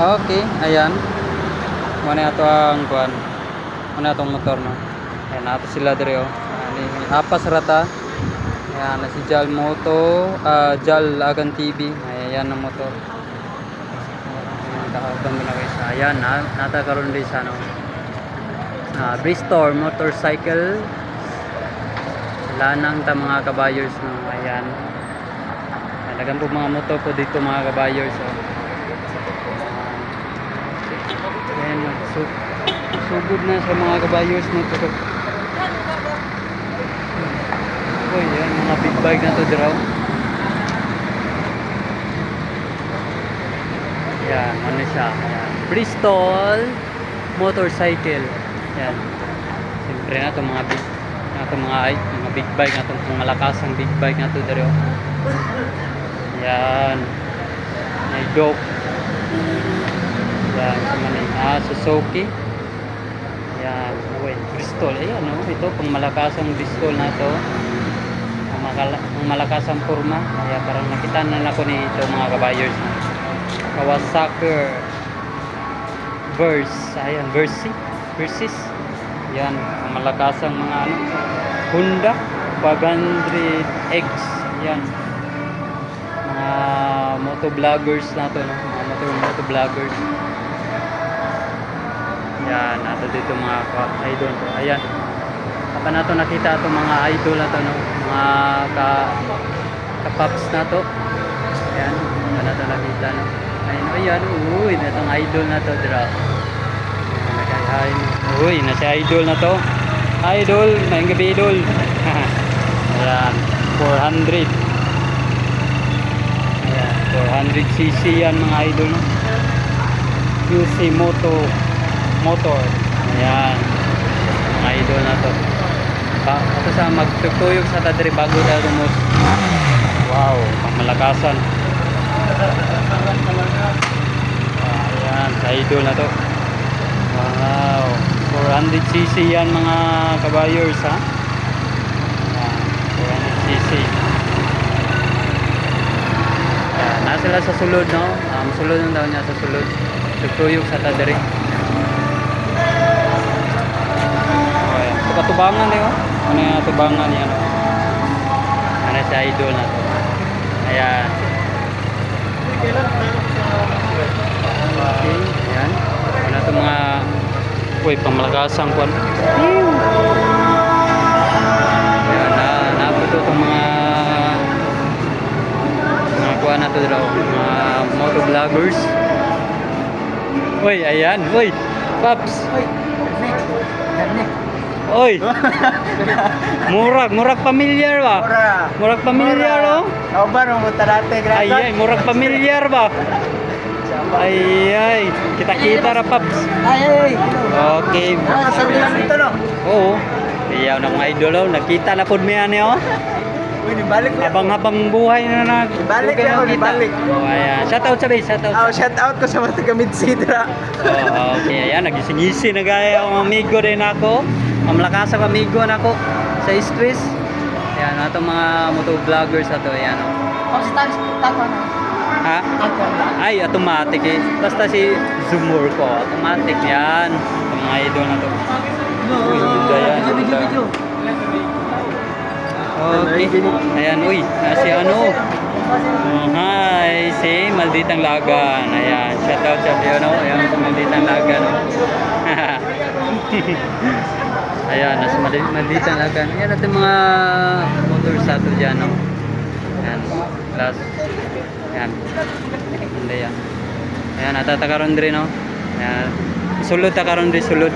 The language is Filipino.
Okay, ayan. Muna ato ang kuan. Muna atong motor no. Ayan ato sila diri oh. Ani apas rata. Ayan na si Jal Moto, Jal Agan TV. Ayan ang motor. Nakaabang na guys. Ayan nata karon din sa no. Bristol motorcycle. Lanang ta mga kabayers no. Ayan. Talagang po mga motor po dito mga kabayers oh. Ayan, sugod na sa mga kabayos na ito. Uy, yan, mga big bike na ito draw. Yan, ano siya? Yan. Bristol motorcycle. Yan. Siyempre na ito mga big bike na ito. Mga malakasang big bike na ito draw. Yan. May dope. Yan, Suzuki. Yan, Bristol. Ayan, no? Ito, pang malakasang Bristol na to. Ang malakasang forma. Kaya parang nakita na ako ni ito mga kabayers. Kawasaki Ayan, Versys. Yan, ang malakasang mga Honda 500X. Yan. Mga motovloggers na to, no? Mga motovloggers. Yan, nato dito mga idol. Ayan. Kapag nato nakita itong mga idol na to, no? Mga kapaps na to. Ayan, kapag nato nakita, no? Ayan, uy, natong idol na to, dra. Ayan, uy, nasi idol na to. Idol, maing gabi idol. Ayan, 400. Ayan, 400cc yan mga idol, no? QC motor. Ayan, mga idol na to. Ito sa magtutuyog sa tadiri bago dahil rumos. Wow, pamalakasan. Ayan, sa idol na to. Wow, 400cc yan mga kabayers, ha? Ayan, 400cc. Ayan, nasa sila sa sulod, no? Sulod ng daw niya sa sulod. Tutuyog sa tadiri. Katubangan eh oh. Ano yung katubangan yan oh. Ano sa idol na to. Ayan. Okay, ayan. Ano ito mga pamalakasang kwan. Ayan, naputo itong mga kwan na ito daw. Mga motovloggers. Uy, ayan. Uy, Paps. Oy. Murag familiar ba? Murag familiar oh. Ako ba nung mutarate grabe? Ay, murag familiar ba? Ay, kita ra Paps. Ay. Okay. Sabi lang dito no. Oo. Iyaw ng mga idol oh, nakita na pud mi ani oh. Uy, nibalik ko. Habang buhay na Nibalik ako, nibalik. Oh, ayan. Shout out shout out. Oh, shout out ko sa mga taga Midsidra. Oh, okay, ayan, nagising-isi na gaya ang amigo din ako. Mamlakas ang amigo na ako sa stress. Ayan, itong mga motovloggers ato, ayan o. Oh, si Tako na. Ha? Ay, automatic eh. Basta si Zoomor ko, automatic yan. Ang mga idol na to. Uy, ganda yan. Video. Okay. Ayan, uy, si ano. Hi, si Malditang Lagan. Ayan, shout out sa iyo, no? Ayan, si Malditang Lagan, no? Ayan, nasa Malditang Lagan. Ayan, natin mga motors sa ito dyan, no? Ayan, plus. Ayan. Hindi yan. Ayan, natatakaroon din, no? Ayan. Sulod, takaroon din, sulod.